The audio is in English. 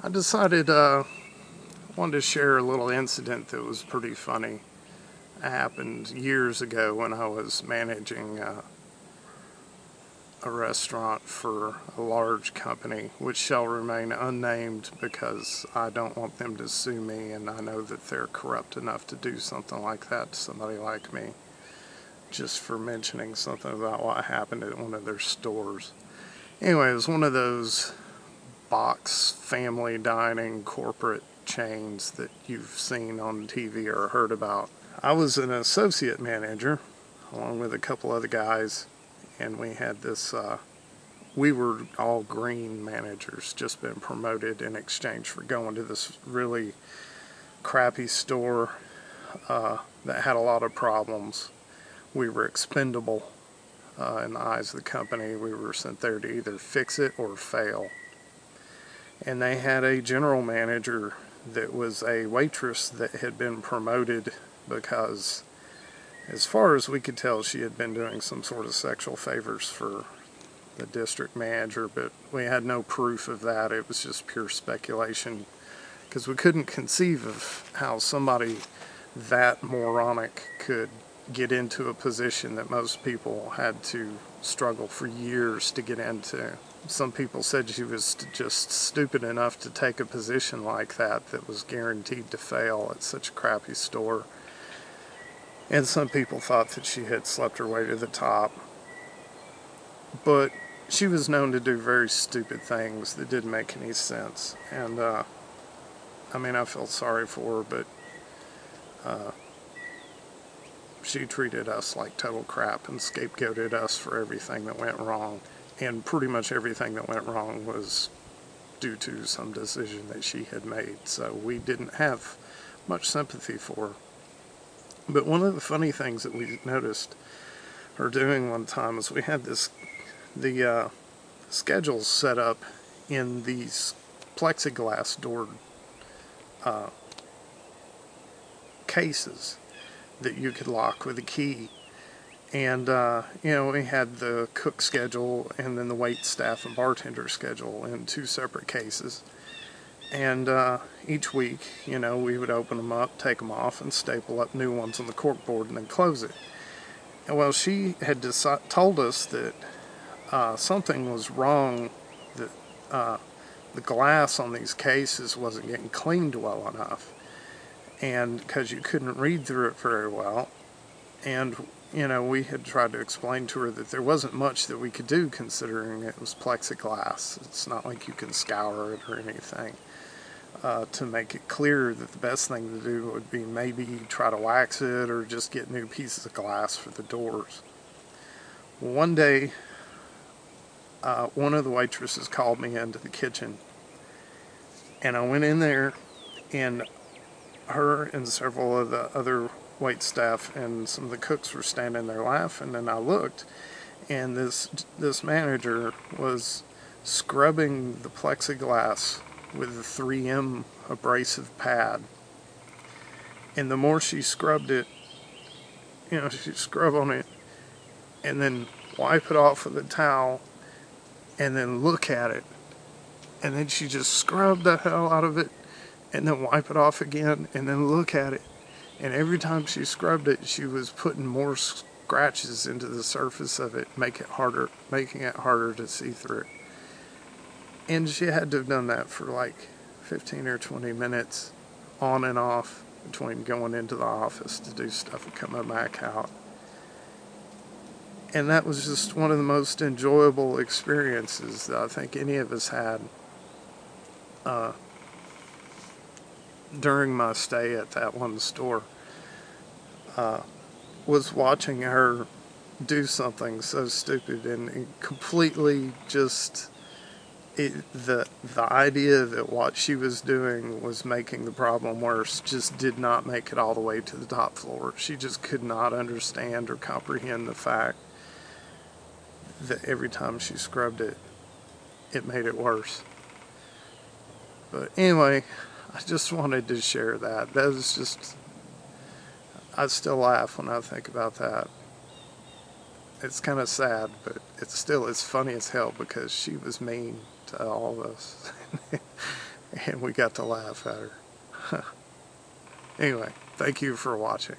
I decided wanted to share a little incident that was pretty funny. It happened years ago when I was managing a restaurant for a large company, which shall remain unnamed because I don't want them to sue me, and I know that they're corrupt enough to do something like that to somebody like me, just for mentioning something about what happened at one of their stores. Anyway, it was one of those box family dining corporate chains that you've seen on TV or heard about. I was an associate manager along with a couple other guys, and we had this we were all green managers, just been promoted in exchange for going to this really crappy store that had a lot of problems. We were expendable in the eyes of the company. We were sent there to either fix it or fail. And they had a general manager that was a waitress that had been promoted because, as far as we could tell, she had been doing some sort of sexual favors for the district manager, but we had no proof of that. It was just pure speculation because we couldn't conceive of how somebody that moronic could get into a position that most people had to struggle for years to get into. Some people said she was just stupid enough to take a position like that was guaranteed to fail at such a crappy store. And some people thought that she had slept her way to the top. But she was known to do very stupid things that didn't make any sense. And, I felt sorry for her, but she treated us like total crap and scapegoated us for everything that went wrong. And pretty much everything that went wrong was due to some decision that she had made. So we didn't have much sympathy for her. But one of the funny things that we noticed her doing one time was we had the schedules set up in these plexiglass door cases that you could lock with a key. And, we had the cook schedule and then the wait staff and bartender schedule in two separate cases. And each week, we would open them up, take them off, and staple up new ones on the corkboard and then close it. And well, she had told us that something was wrong, that the glass on these cases wasn't getting cleaned well enough. And because you couldn't read through it very well. And we had tried to explain to her that there wasn't much that we could do considering it was plexiglass. It's not like you can scour it or anything. To make it clear that the best thing to do would be maybe try to wax it or just get new pieces of glass for the doors. Well, one day, one of the waitresses called me into the kitchen, and I went in there, and her and several of the other wait staff and some of the cooks were standing there laughing, and I looked, and this manager was scrubbing the plexiglass with a 3M abrasive pad. And the more she scrubbed it, she'd scrub on it and then wipe it off with a towel and then look at it, and then she just scrubbed the hell out of it and then wipe it off again and then look at it. And every time she scrubbed it, she was putting more scratches into the surface of it, making it harder to see through it. And she had to have done that for like 15 or 20 minutes, on and off, between going into the office to do stuff and coming back out. And that was just one of the most enjoyable experiences that I think any of us had during my stay at that one store, was watching her do something so stupid and completely just the idea that what she was doing was making the problem worse just did not make it all the way to the top floor. She just could not understand or comprehend the fact that every time she scrubbed it, it made it worse. But anyway, I just wanted to share that. That was just, I still laugh when I think about that. It's kind of sad, but it's funny as hell because she was mean to all of us. and we got to laugh at her. Anyway, thank you for watching.